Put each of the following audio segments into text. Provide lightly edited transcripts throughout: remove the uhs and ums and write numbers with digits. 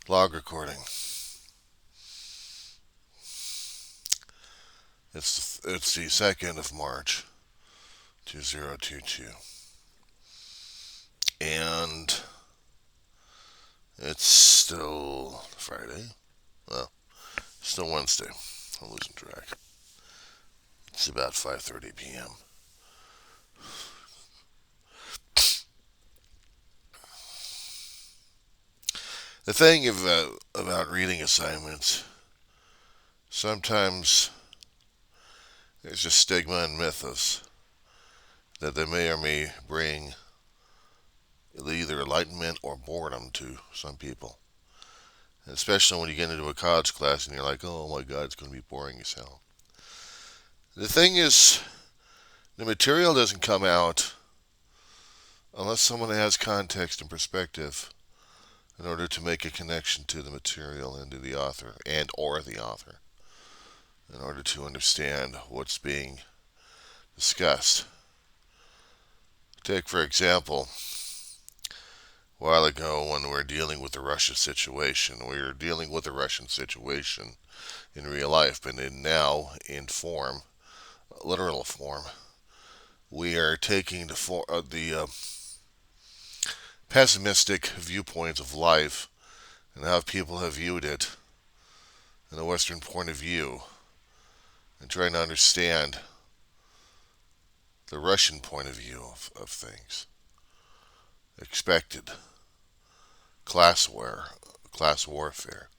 Log recording. It's the 2nd of March, 2022, and it's still Friday. Well, still Wednesday. I'm losing track. It's about 5:30 p.m. The thing about reading assignments, sometimes there's just stigma and mythos that they may or may bring either enlightenment or boredom to some people. And especially when you get into a college class and you're like, oh my god, it's going to be boring as hell. The thing is, the material doesn't come out unless someone has context and perspective in order to make a connection to the material and to the author and or the author in order to understand what's being discussed. Take, for example, a while ago when we were dealing with the Russia situation. We were dealing with the Russian situation in real life, but now in form, literal form. We are taking the pessimistic viewpoint of life and how people have viewed it in a Western point of view and trying to understand the Russian point of view of things. Expected class warfare,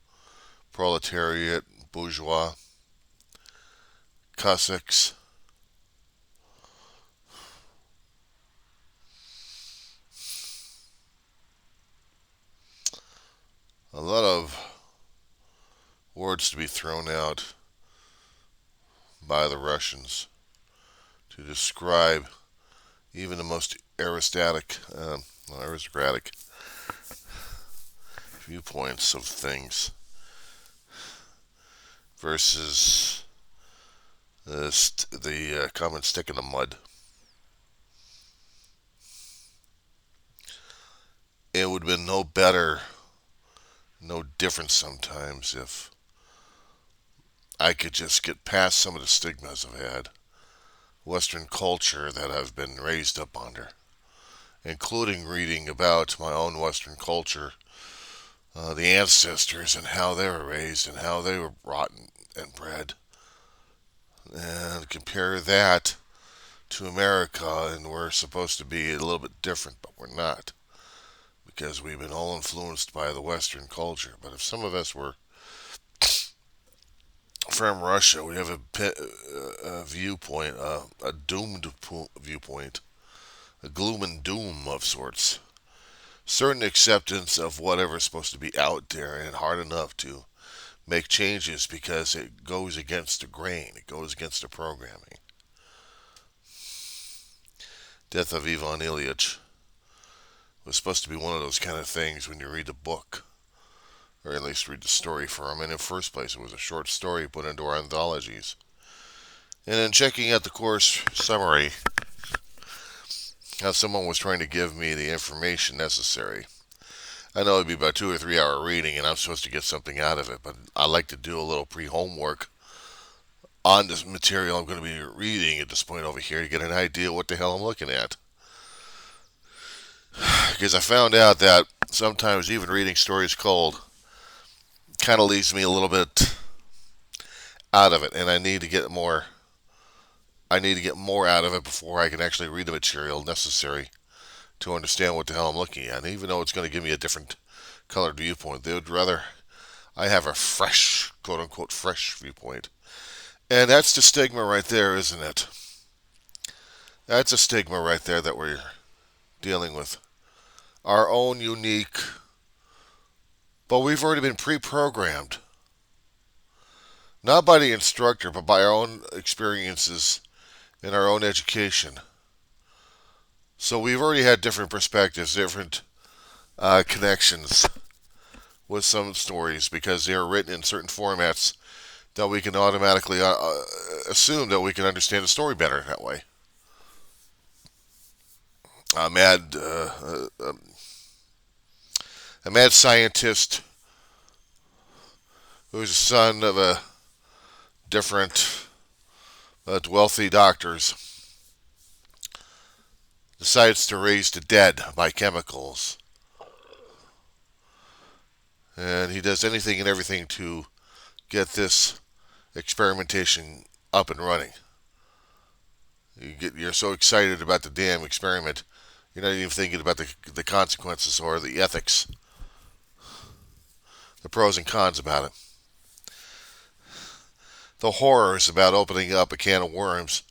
proletariat, bourgeois, Cossacks. A lot of words to be thrown out by the Russians to describe even the most aristocratic viewpoints of things versus the common stick in the mud. It would have been no better, no different sometimes if I could just get past some of the stigmas I've had, Western culture that I've been raised up under, including reading about my own Western culture, the ancestors and how they were raised and how they were brought and bred, and compare that to America, and we're supposed to be a little bit different, but we're not, because we've been all influenced by the Western culture. But if some of us were from Russia, we have a viewpoint, a doomed viewpoint, a gloom and doom of sorts. Certain acceptance of whatever's supposed to be out there and hard enough to make changes because it goes against the grain, it goes against the programming. Death of Ivan Ilyich was supposed to be one of those kind of things when you read the book, or at least read the story for him. And in the first place, it was a short story put into our anthologies. And in checking out the course summary, how someone was trying to give me the information necessary. I know it'd be about 2 or 3 hour reading, and I'm supposed to get something out of it, but I like to do a little pre-homework on this material I'm going to be reading at this point over here to get an idea what the hell I'm looking at. Because I found out that sometimes even reading stories cold kind of leaves me a little bit out of it, and I need to get more. I need to get more out of it before I can actually read the material necessary to understand what the hell I'm looking at. And even though it's going to give me a different colored viewpoint, they would rather I have a fresh, quote unquote, fresh viewpoint. And that's the stigma right there, isn't it? That's a stigma right there that we're dealing with. Our own unique, but we've already been pre programmed. Not by the instructor, but by our own experiences in our own education. So we've already had different perspectives, different connections with some stories because they're written in certain formats that we can automatically assume that we can understand the story better that way. A mad, a mad scientist who's the son of a different wealthy doctors, decides to raise the dead by chemicals. And he does anything and everything to get this experimentation up and running. You're so excited about the damn experiment, you're not even thinking about the consequences or the ethics, the pros and cons about it. The horrors about opening up a can of worms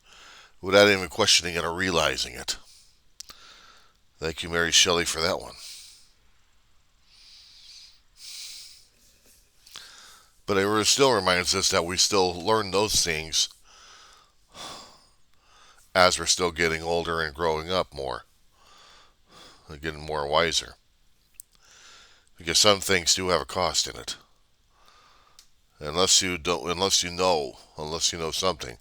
without even questioning it or realizing it. Thank you, Mary Shelley, for that one. But it still reminds us that we still learn those things as we're still getting older and growing up more, and getting more wiser. Because some things do have a cost in it. Unless you know something,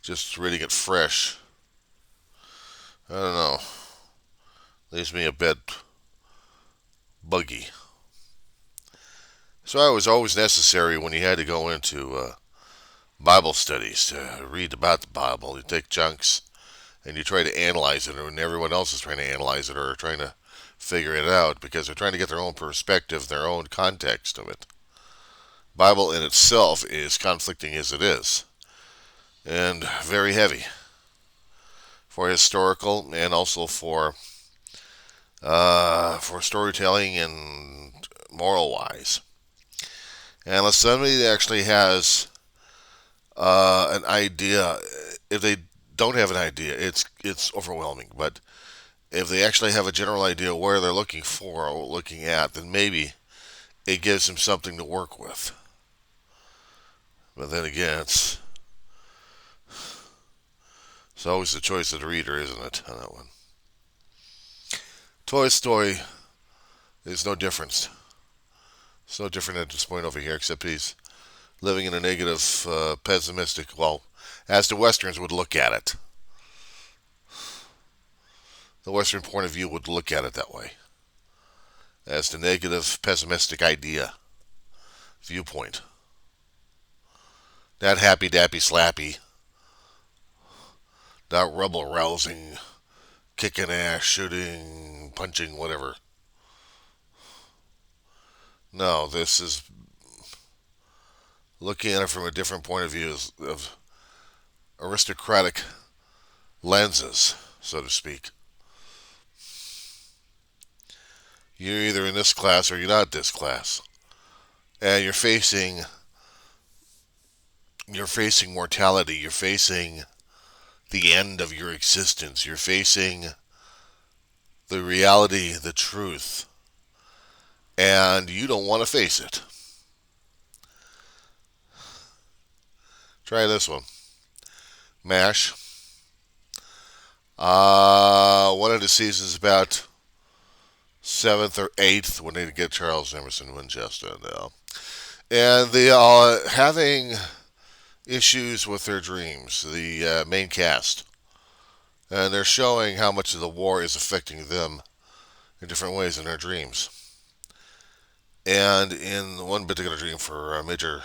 just reading it fresh, I don't know, leaves me a bit buggy. So it was always necessary when you had to go into Bible studies to read about the Bible. You take chunks and you try to analyze it, and everyone else is trying to analyze it or trying to figure it out because they're trying to get their own perspective, their own context of it. Bible in itself is conflicting as it is, and very heavy for historical and also for storytelling and moral wise. And unless somebody actually has an idea, if they don't have an idea, it's overwhelming. But if they actually have a general idea where they're looking for or looking at, then maybe it gives them something to work with. But then again, it's always the choice of the reader, isn't it, on that one? Toy Story is no different. It's no different at this point over here, except he's living in a negative, pessimistic, well, as the Westerns would look at it. The Western point of view would look at it that way. As the negative, pessimistic idea, viewpoint. Not happy, dappy, slappy. Not rebel rousing, kicking ass, shooting, punching, whatever. No, this is looking at it from a different point of view of aristocratic lenses, so to speak. You're either in this class or you're not this class. And you're facing mortality, you're facing the end of your existence, you're facing the reality, the truth, and you don't want to face it. Try this one. MASH. One of the seasons about 7th or 8th when they get Charles Emerson Winchester now. And they are having issues with their dreams, the main cast. And they're showing how much of the war is affecting them in different ways in their dreams. And in one particular dream for Major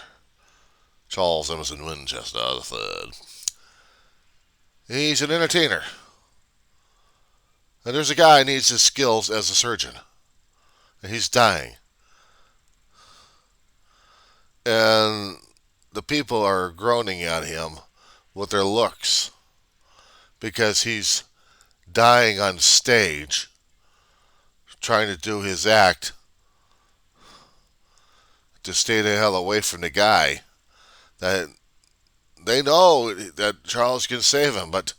Charles Emerson Winchester III, he's an entertainer. And there's a guy who needs his skills as a surgeon. And he's dying. And the people are groaning at him with their looks because he's dying on stage trying to do his act to stay the hell away from the guy that they know that Charles can save him, but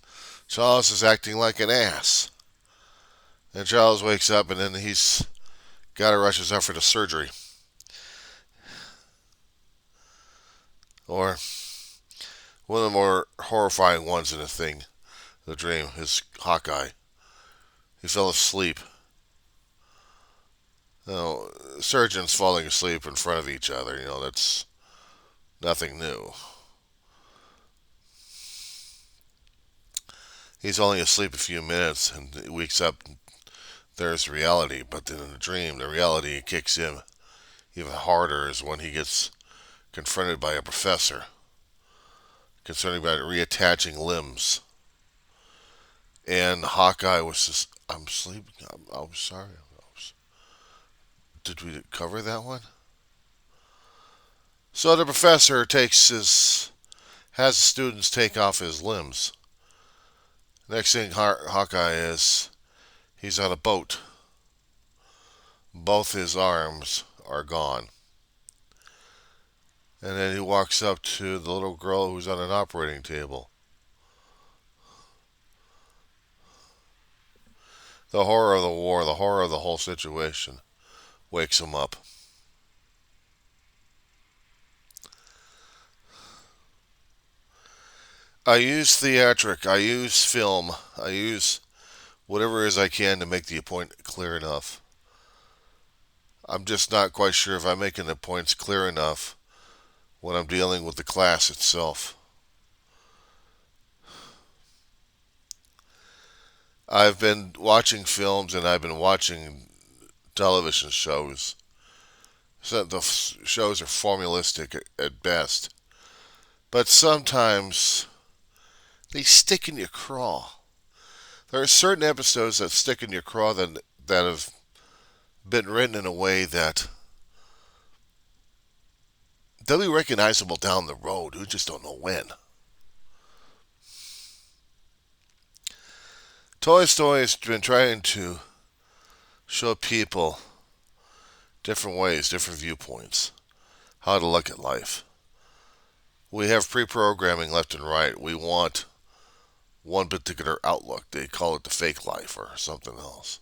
Charles is acting like an ass. And Charles wakes up and then he's got to rush himself for the surgery. Or one of the more horrifying ones in the dream, is Hawkeye. He fell asleep. Surgeons falling asleep in front of each other, that's nothing new. He's only asleep a few minutes and he wakes up, there's reality, but then in the dream, the reality kicks him Even harder is when he gets confronted by a professor concerning about reattaching limbs. And Hawkeye was just, I'm sleeping. I'm sorry. Did we cover that one? So the professor has the students take off his limbs. Next thing Hawkeye is, he's on a boat. Both his arms are gone. And then he walks up to the little girl who's on an operating table. The horror of the war, the horror of the whole situation wakes him up. I use theatric, I use film, I use whatever it is I can to make the point clear enough. I'm just not quite sure if I'm making the points clear enough when I'm dealing with the class itself. I've been watching films and I've been watching television shows. So the shows are formalistic at best, but sometimes they stick in your craw. There are certain episodes that stick in your craw that have been written in a way that they'll be recognizable down the road. We just don't know when. Toy Story has been trying to show people different ways, different viewpoints, how to look at life. We have pre-programming left and right. We want one particular outlook. They call it the fake life or something else.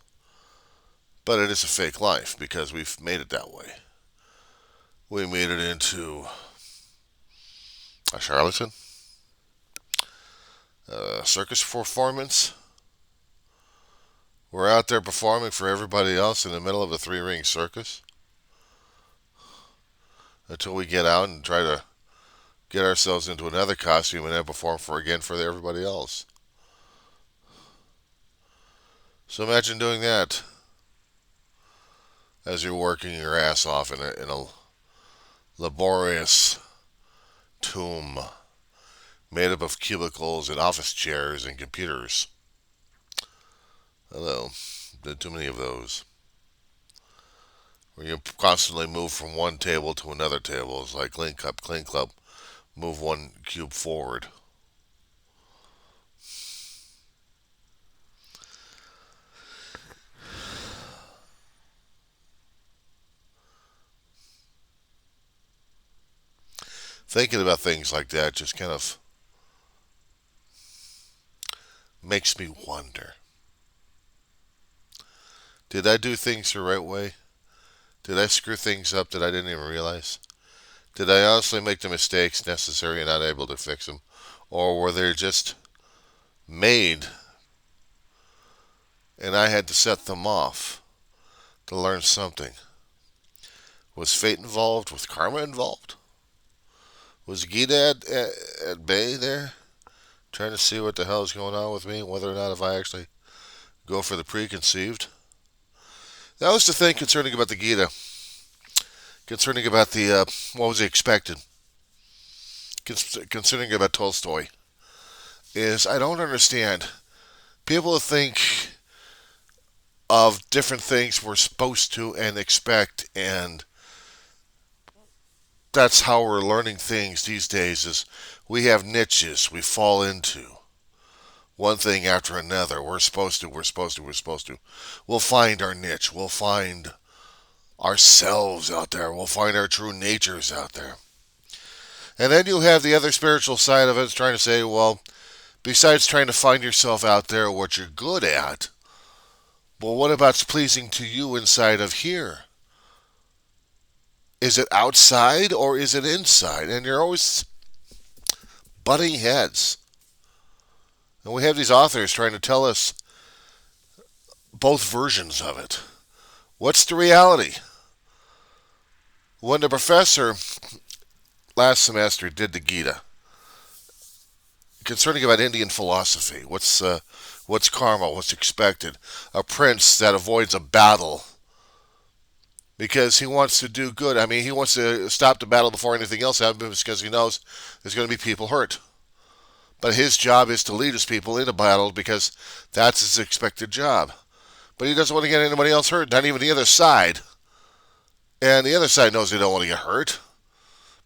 But it is a fake life because we've made it that way. We made it into a charlatan, a circus performance. We're out there performing for everybody else in the middle of a three-ring circus until we get out and try to get ourselves into another costume and then perform for everybody else. So imagine doing that as you're working your ass off in a laborious tomb made up of cubicles and office chairs and computers. Hello, did too many of those. Where you constantly move from one table to another table. It's like clean club, move one cube forward. Thinking about things like that just kind of makes me wonder. Did I do things the right way? Did I screw things up that I didn't even realize? Did I honestly make the mistakes necessary and not able to fix them? Or were they just made and I had to set them off to learn something? Was fate involved? Was karma involved? Was Gita at bay there? Trying to see what the hell is going on with me? Whether or not if I actually go for the preconceived? That was the thing concerning about the Gita. Concerning about the, what was he expected? Concerning about Tolstoy. Is I don't understand. People think of different things we're supposed to and expect, and that's how we're learning things these days is we have niches we fall into. One thing after another. We're supposed to. We'll find our niche. We'll find ourselves out there. We'll find our true natures out there. And then you have the other spiritual side of it, it's trying to say, well, besides trying to find yourself out there, what you're good at, well, what about pleasing to you inside of here? Is it outside or is it inside? And you're always butting heads. And we have these authors trying to tell us both versions of it. What's the reality? When the professor last semester did the Gita, concerning about Indian philosophy, what's karma, what's expected, a prince that avoids a battle because he wants to do good. I mean, he wants to stop the battle before anything else happens because he knows there's going to be people hurt. But his job is to lead his people into battle because that's his expected job. But he doesn't want to get anybody else hurt, not even the other side. And the other side knows they don't want to get hurt.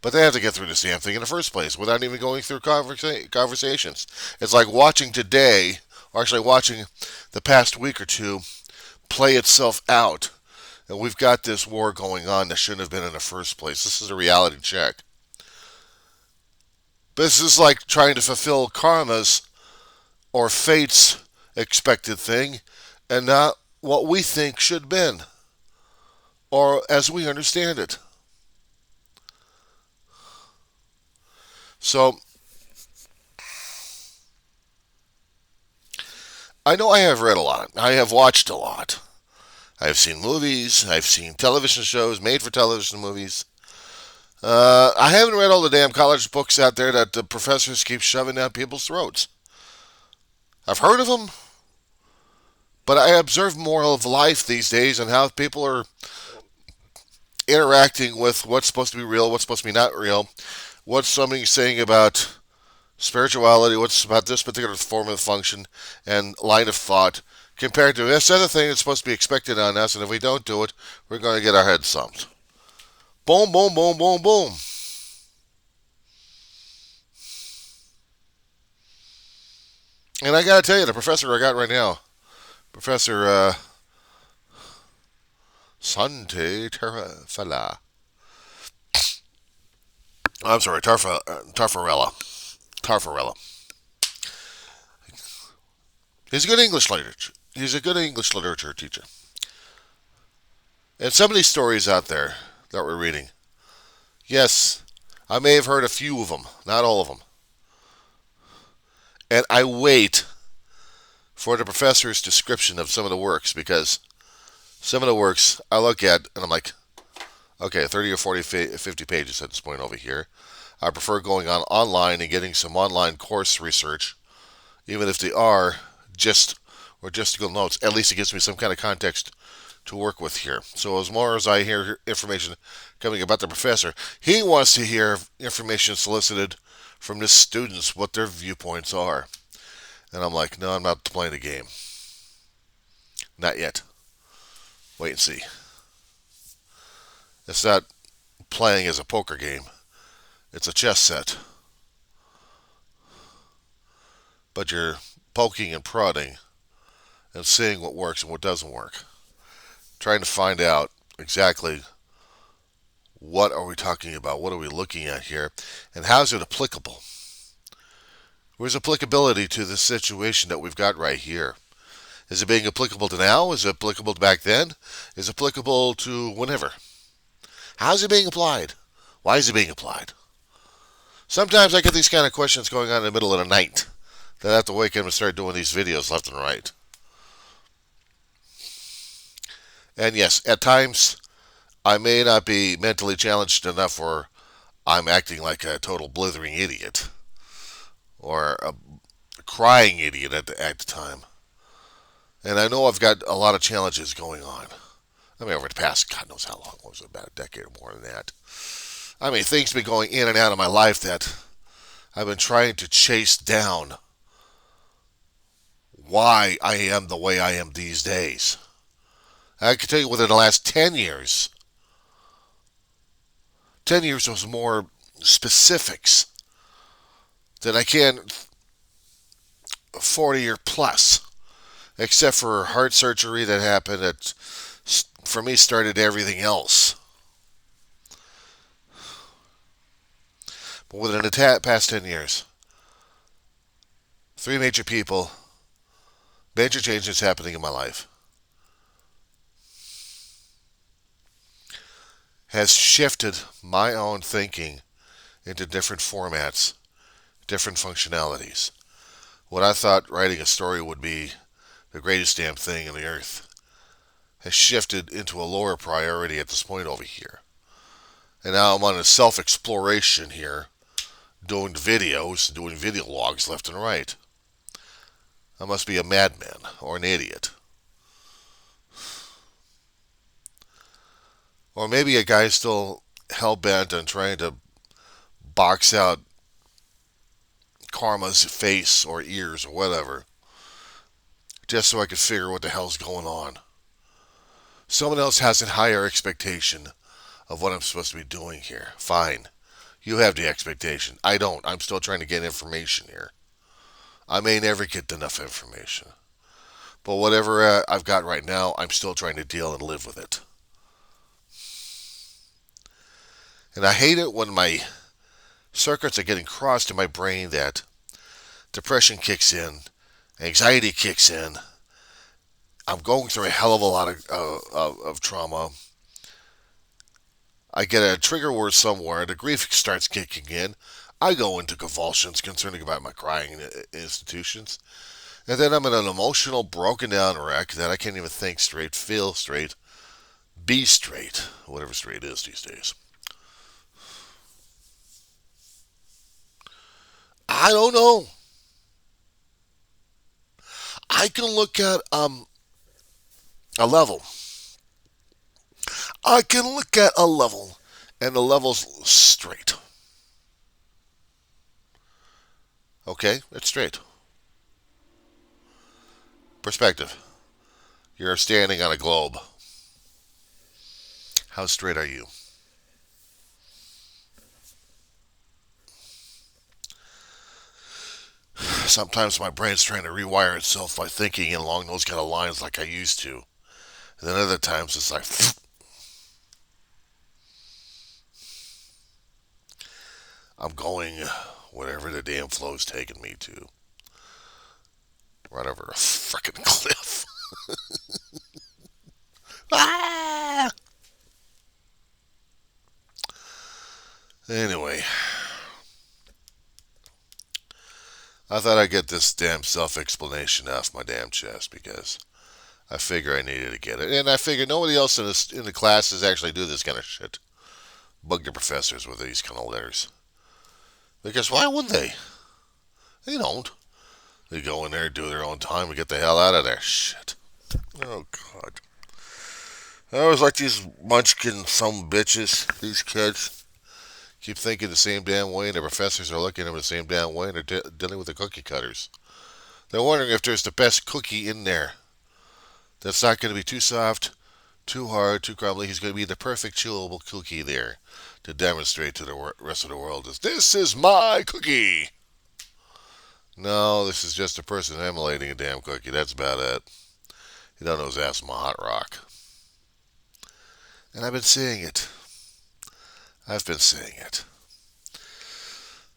But they have to get through this damn thing in the first place without even going through conversations. It's like watching today, or actually watching the past week or two, play itself out. And we've got this war going on that shouldn't have been in the first place. This is a reality check. This is like trying to fulfill karma's or fate's expected thing and not what we think should have been or as we understand it. So, I know I have read a lot. I have watched a lot. I've seen movies. I've seen television shows, made for television movies. I haven't read all the damn college books out there that the professors keep shoving down people's throats. I've heard of them, but I observe more of life these days and how people are interacting with what's supposed to be real, what's supposed to be not real, what's somebody saying about spirituality, what's about this particular form of function and line of thought, compared to this other thing that's supposed to be expected on us, and if we don't do it, we're going to get our heads thumped. Boom, boom, boom, boom, boom. And I gotta tell you, the professor I got right now, Professor Sante Tarfala. I'm sorry, Tarfarella. Tarfarella. He's a good English literature. He's a good English literature teacher. And some of these stories out there that we're reading, yes, I may have heard a few of them, not all of them. And I wait for the professor's description of some of the works because some of the works I look at and I'm like, okay, 30 or 40, 50 pages at this point over here. I prefer going on online and getting some online course research, even if they are just or justical notes. At least it gives me some kind of context to work with here. So as more as I hear information coming about the professor, he wants to hear information solicited from the students, what their viewpoints are. And I'm like, no, I'm not playing the game. Not yet. Wait and see. It's not playing as a poker game. It's a chess set. But you're poking and prodding and seeing what works and what doesn't work. Trying to find out exactly what are we talking about, what are we looking at here, and how is it applicable? Where's applicability to the situation that we've got right here? Is it being applicable to now? Is it applicable to back then? Is it applicable to whenever? How is it being applied? Why is it being applied? Sometimes I get these kind of questions going on in the middle of the night that I have to wake up and start doing these videos left and right. And yes, at times I may not be mentally challenged enough where I'm acting like a total blithering idiot or a crying idiot at the time. And I know I've got a lot of challenges going on. I mean, over the past, God knows how long, was it, about a decade or more than that. I mean, things have been going in and out of my life that I've been trying to chase down why I am the way I am these days. I can tell you within the last 10 years, 10 years was more specifics than I can 40 or plus, except for heart surgery that happened that, for me, started everything else. But within the past 10 years, three major people, major changes happening in my life, has shifted my own thinking into different formats, different functionalities. What I thought writing a story would be the greatest damn thing on the earth has shifted into a lower priority at this point over here. And now I'm on a self-exploration here, doing videos, doing video logs left and right. I must be a madman or an idiot. Or maybe a guy's still hell bent on trying to box out karma's face or ears or whatever, just so I could figure what the hell's going on. Someone else has a higher expectation of what I'm supposed to be doing here. Fine. You have the expectation. I don't. I'm still trying to get information here. I may never get enough information. But whatever I've got right now, I'm still trying to deal and live with it. And I hate it when my circuits are getting crossed in my brain that depression kicks in, anxiety kicks in. I'm going through a hell of a lot of trauma. I get a trigger word somewhere, the grief starts kicking in. I go into convulsions concerning about my crying institutions. And then I'm in an emotional, broken down wreck that I can't even think straight, feel straight, be straight, whatever straight is these days. I don't know. I can look at a level. I can look at a level, and the level's straight. Okay, it's straight. Perspective. You're standing on a globe. How straight are you? Sometimes my brain's trying to rewire itself by thinking along those kind of lines like I used to. And then other times it's like, I'm going wherever the damn flow's taking me to. Right over a frickin' cliff. Ah! Anyway, I thought I'd get this damn self-explanation off my damn chest because I figure I needed to get it. And I figure nobody else in the classes actually do this kind of shit. Bug the professors with these kind of letters. Because why would they? They don't. They go in there, do their own time, and get the hell out of there. Shit. Oh, God. I always like these munchkin some bitches, these kids. Keep thinking the same damn way, and the professors are looking at them the same damn way, and they're dealing with the cookie cutters. They're wondering if there's the best cookie in there that's not going to be too soft, too hard, too crumbly. He's going to be the perfect chewable cookie there to demonstrate to the rest of the world this is my cookie. No, this is just a person emulating a damn cookie. That's about it. He don't know his ass from a hot rock. And I've been seeing it. I've been seeing it.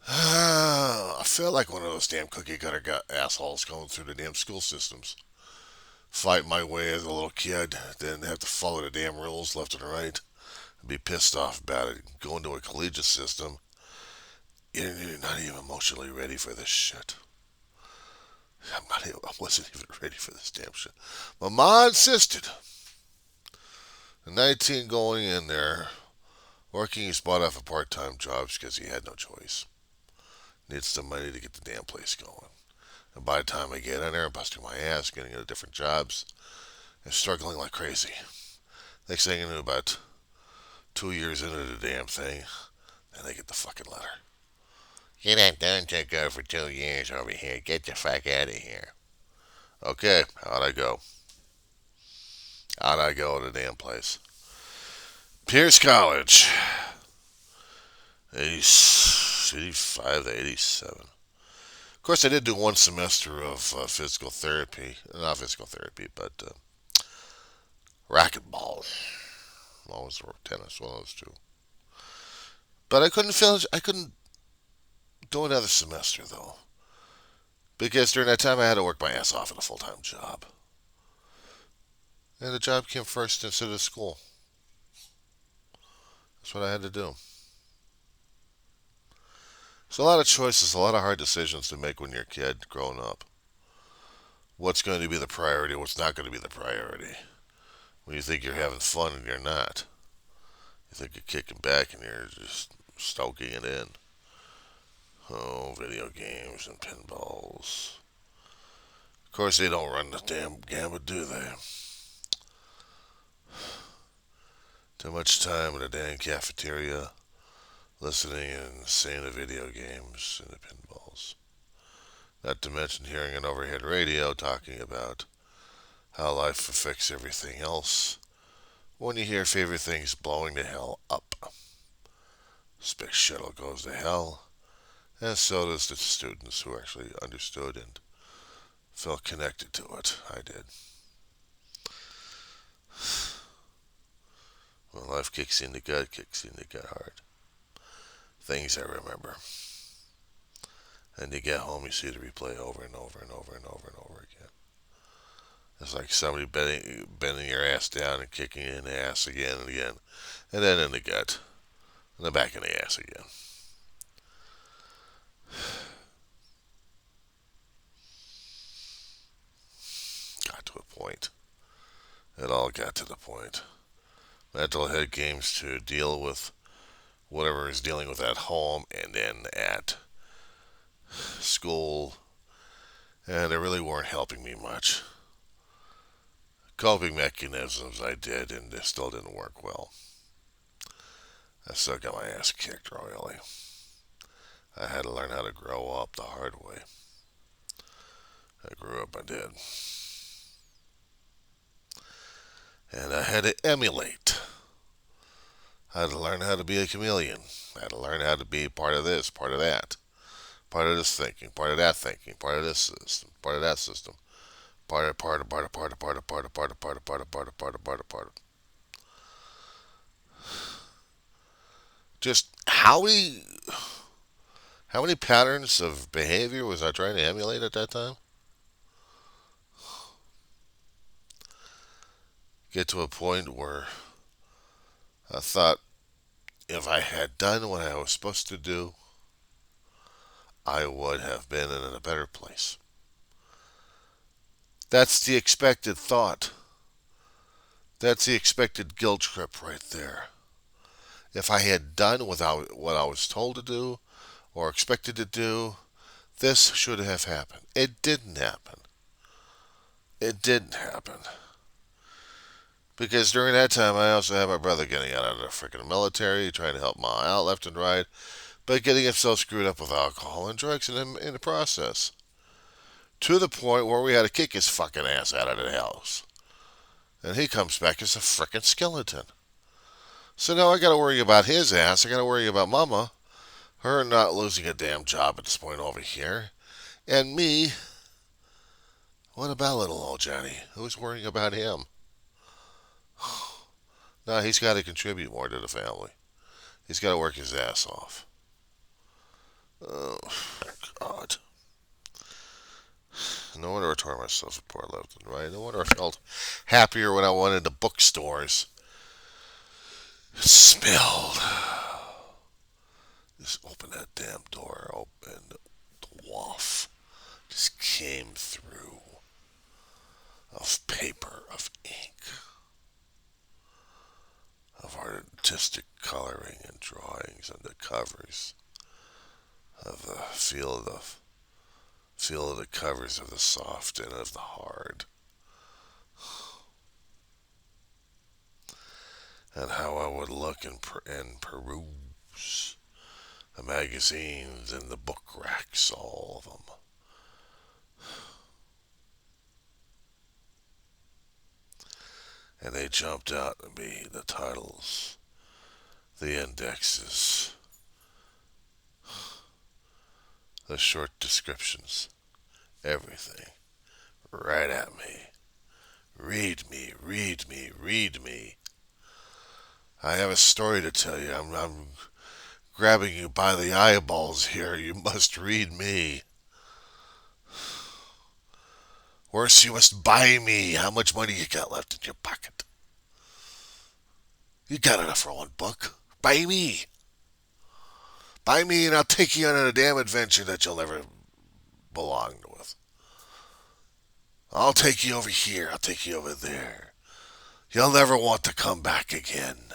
I feel like one of those damn cookie cutter assholes going through the damn school systems. Fight my way as a little kid, then have to follow the damn rules left and right, and be pissed off about it. Go into a collegiate system, you're not even emotionally ready for this shit. I wasn't even ready for this damn shit. My mom insisted. At 19 going in there, working his butt off of part-time jobs because he had no choice. Needs some money to get the damn place going. And by the time I get in there, I'm busting my ass, getting into different jobs, and struggling like crazy. Next thing I knew, about 2 years into the damn thing, then I get the fucking letter. You're not done to go for 2 years over here. Get the fuck out of here. Okay, how'd I go? How'd I go to the damn place? Pierce College. 85 to 87. Of course, I did do one semester of physical therapy. Not physical therapy, but racquetball. Always tennis, one of those two. But I couldn't finish. I couldn't do another semester, though. Because during that time, I had to work my ass off at a full-time job. And the job came first instead of school. That's what I had to do. It's a lot of choices, a lot of hard decisions to make when you're a kid growing up. What's going to be the priority, what's not going to be the priority. When you think you're having fun and you're not. You think you're kicking back and you're just stoking it in. Oh, video games and pinballs. Of course, they don't run the damn gamut, do they? Too much time in the damn cafeteria listening and seeing the video games and the pinballs. Not to mention hearing an overhead radio talking about how life affects everything else when you hear favorite things blowing the hell up. Space shuttle goes to hell, and so does the students who actually understood and felt connected to it. I did. When life kicks in the gut, kicks in the gut hard. Things I remember. And you get home, you see the replay over and over and over and over and over again. It's like somebody bending your ass down and kicking you in the ass again and again. And then in the gut. And then back in the ass again. Got to a point. It all got to the point. Mental head games to deal with whatever is dealing with at home and then at school. And they really weren't helping me much. Coping mechanisms I did, and they still didn't work well. I still got my ass kicked royally. I had to learn how to grow up the hard way. I grew up, I did. And I had to emulate. I had to learn how to be a chameleon. I had to learn how to be part of this, part of that. Part of this thinking, part of that thinking, part of this system, part of that system. Part of. Just how many patterns of behavior was I trying to emulate at that time? Get to a point where I thought if I had done what I was supposed to do, I would have been in a better place. That's the expected thought. That's the expected guilt trip right there. If I had done what I was told to do or expected to do, this should have happened. It didn't happen. It didn't happen. Because during that time, I also had my brother getting out of the freaking military, trying to help Ma out left and right, but getting himself screwed up with alcohol and drugs in the process. To the point where we had to kick his fucking ass out of the house. And he comes back as a frickin' skeleton. So now I gotta worry about his ass. I gotta worry about Mama. Her not losing a damn job at this point over here. And me. What about little old Johnny? Who's worrying about him? No, he's got to contribute more to the family. He's got to work his ass off. Oh, God. No wonder I tore myself apart left and right. No wonder I felt happier when I went into bookstores. It smelled. Just open that damn door open. The waft just came through of paper, of ink, of artistic coloring and drawings on the covers, of the feel of the covers of the soft and of the hard, and how I would look and peruse the magazines and the book racks, all of them. And they jumped out at me, the titles, the indexes, the short descriptions, everything, right at me. Read me, read me, read me. I have a story to tell you. I'm grabbing you by the eyeballs here. You must read me. Worse, you must buy me. How much money you got left in your pocket? You got enough for one book. Buy me. Buy me and I'll take you on a damn adventure that you'll never belong with. I'll take you over here. I'll take you over there. You'll never want to come back again.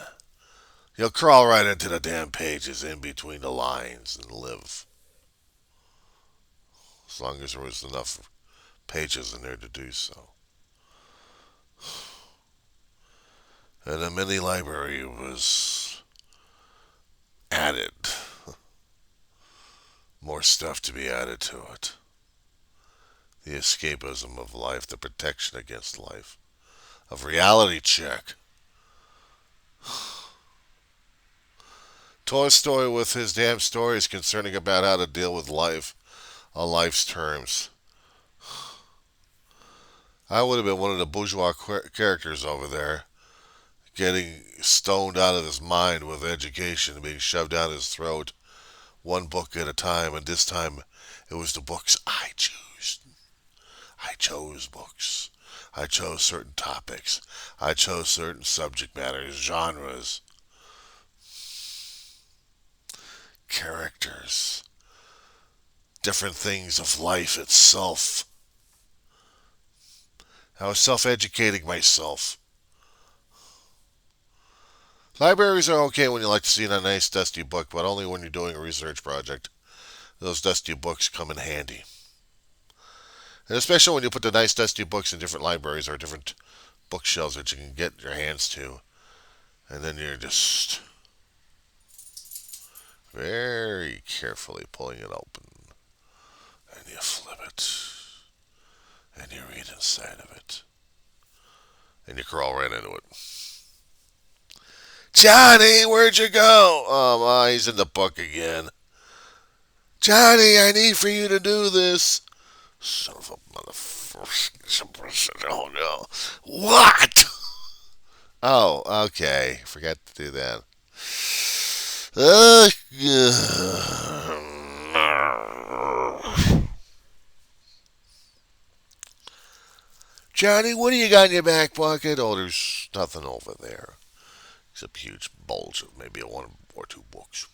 You'll crawl right into the damn pages in between the lines and live. As long as there was enough pages in there to do so. And a mini library was added. More stuff to be added to it. The escapism of life, the protection against life, of reality check. Tolstoy with his damn stories concerning about how to deal with life on life's terms. I would have been one of the bourgeois characters over there, getting stoned out of his mind with education being shoved down his throat, one book at a time, and this time it was the books I choose. I chose books. I chose certain topics. I chose certain subject matters, genres, characters, different things of life itself. I was self-educating myself. Libraries are okay when you like to see a nice dusty book, but only when you're doing a research project. Those dusty books come in handy. And especially when you put the nice dusty books in different libraries or different bookshelves that you can get your hands to. And then you're just very carefully pulling it open. And you flip it. And you read inside of it. And you crawl right into it. Johnny, where'd you go? Oh, he's in the book again. Johnny, I need for you to do this. Son of a motherfucker. Oh, no. What? Oh, okay. Forgot to do that. Johnny, what do you got in your back pocket? Oh, there's nothing over there. Except a huge bulge of maybe one or two books.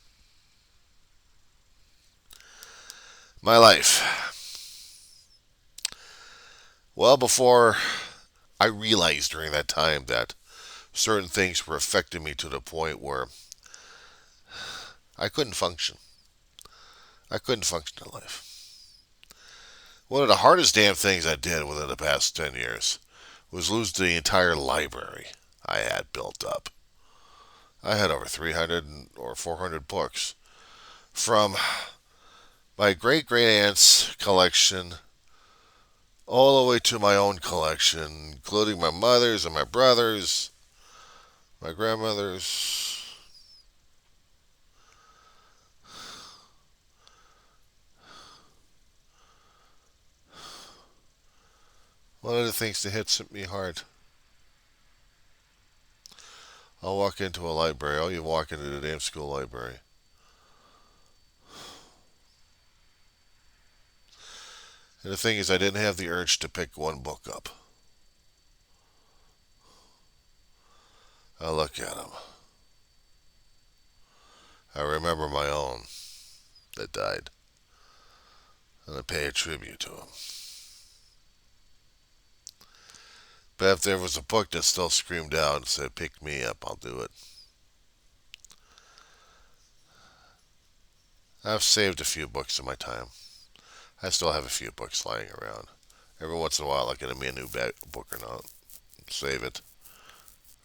My life. Well, before I realized during that time that certain things were affecting me to the point where I couldn't function. I couldn't function in life. One of the hardest damn things I did within the past 10 years was lose the entire library I had built up. I had over 300 or 400 books from my great great aunt's collection all the way to my own collection, including my mother's and my brother's, my grandmother's. One of the things that hits me hard. I'll walk into a library. Oh, you walk into the damn school library. And the thing is, I didn't have the urge to pick one book up. I look at them. I remember my own that died. And I pay a tribute to him. But if there was a book that still screamed out and said, pick me up, I'll do it. I've saved a few books in my time. I still have a few books lying around. Every once in a while, I get me a new book or not. Save it.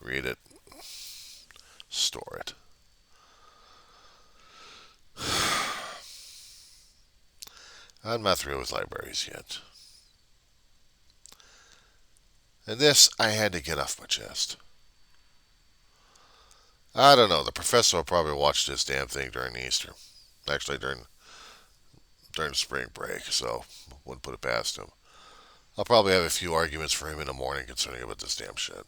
Read it. Store it. I'm not through with libraries yet. And this, I had to get off my chest. I don't know. The professor will probably watch this damn thing during Easter. Actually, during spring break, so wouldn't put it past him. I'll probably have a few arguments for him in the morning concerning about this damn shit.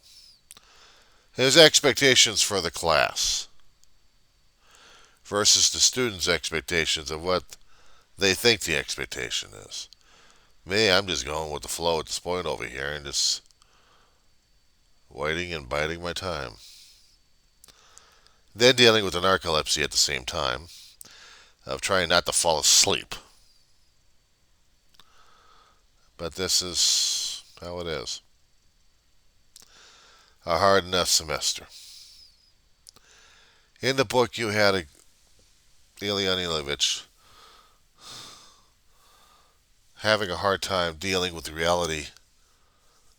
His expectations for the class versus the students' expectations of what they think the expectation is. Me, I'm just going with the flow at this point over here and just waiting and biding my time. Then dealing with the narcolepsy at the same time of trying not to fall asleep. But this is how it is. A hard enough semester. In the book, you had Ilya Anilovich having a hard time dealing with the reality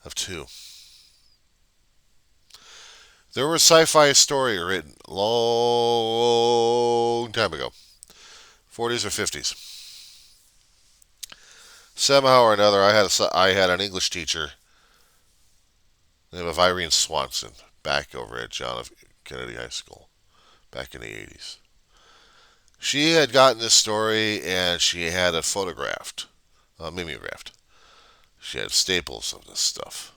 of two. There was a sci-fi story written a long time ago, 40s or 50s. Somehow or another, I had an English teacher named of Irene Swanson back over at John F. Kennedy High School back in the 80s. She had gotten this story and she had it photographed, mimeographed. She had staples of this stuff.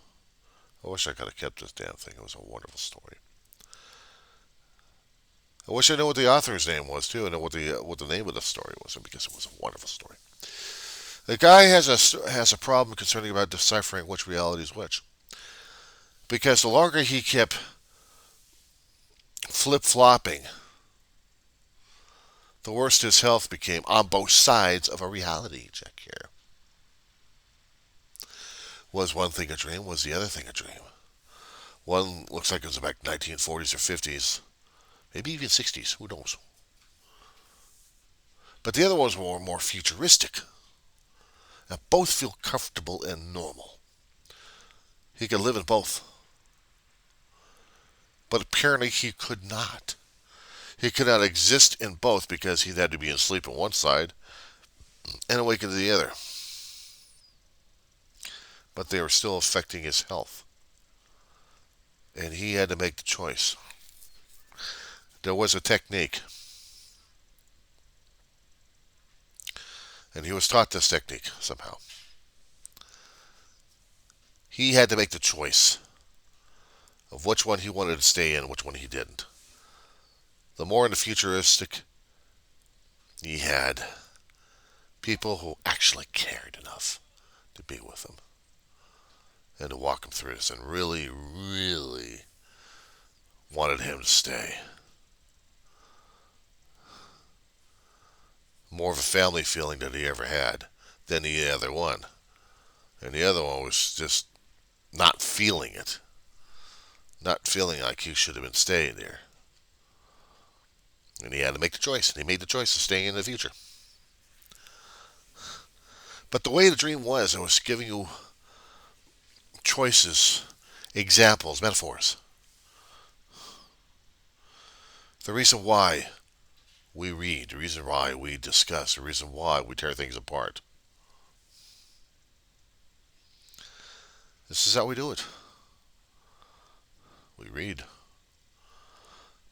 I wish I could have kept this damn thing. It was a wonderful story. I wish I knew what the author's name was too, and know what the name of the story was, because it was a wonderful story. The guy has a problem concerning about deciphering which reality is which, because the longer he kept flip flopping, the worse his health became on both sides of a reality check here. Was one thing a dream? Was the other thing a dream? One looks like it was back 1940s or 50s, maybe even 60s. Who knows? But the other ones were more futuristic. And both feel comfortable and normal. He could live in both. But apparently he could not. He could not exist in both because he had to be asleep on one side and awake in the other. But they were still affecting his health. And he had to make the choice. There was a technique. And he was taught this technique somehow. He had to make the choice of which one he wanted to stay in, which one he didn't. The more in the futuristic, he had people who actually cared enough to be with him and to walk him through this and really, really wanted him to stay. More of a family feeling than he ever had than the other one. And the other one was just not feeling it. Not feeling like he should have been staying there. And he had to make the choice. And he made the choice of staying in the future. But the way the dream was, it was giving you choices, examples, metaphors. The reason why we read, the reason why we discuss, the reason why we tear things apart. This is how we do it. We read.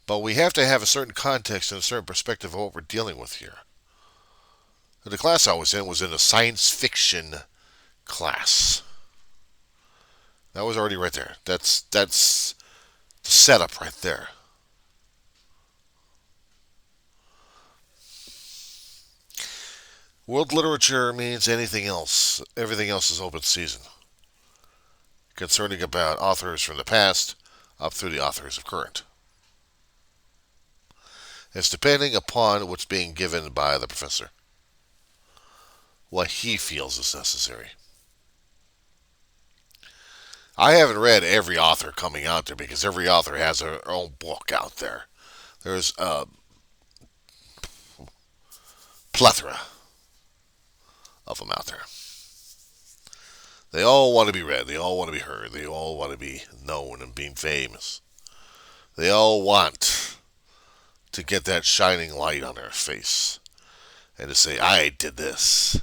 But we have to have a certain context and a certain perspective of what we're dealing with here. The class I was in a science fiction class. That was already right there. That's the setup right there. World literature means anything else. Everything else is open season. Concerning about authors from the past up through the authors of current. It's depending upon what's being given by the professor. What he feels is necessary. I haven't read every author coming out there because every author has their own book out there. There's a plethora of them out there. They all want to be read. They all want to be heard. They all want to be known and being famous. They all want to get that shining light on their face and to say, I did this.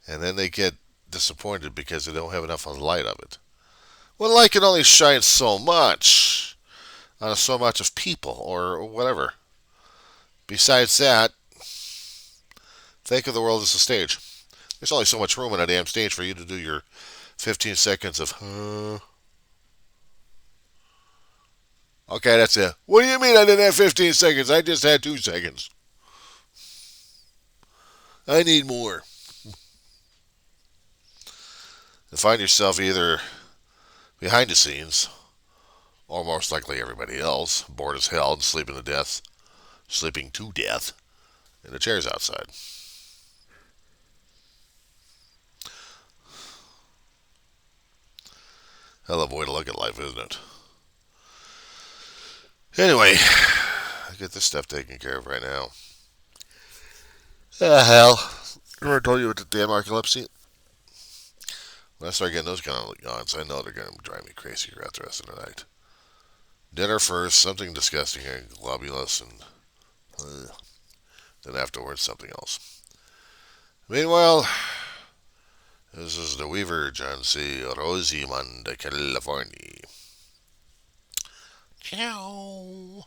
And then they get disappointed because they don't have enough of the light of it. Well, light can only shine so much on so much of people or whatever. Besides that, think of the world as a stage. There's only so much room on a damn stage for you to do your 15 seconds of, Okay, that's it. What do you mean I didn't have 15 seconds? I just had 2 seconds. I need more. And find yourself either behind the scenes, or most likely everybody else, bored as hell and sleeping to death in the chairs outside. Hell of a way to look at life, isn't it? Anyway, I get this stuff taken care of right now. Hell. Remember I told you with the damn narcolepsy? When I start getting those kind of yawns, I know they're going to drive me crazy throughout the rest of the night. Dinner first, something disgusting and globulous, and then afterwards something else. Meanwhile, this is the Weaver, John C. Rosamond, California. Ciao.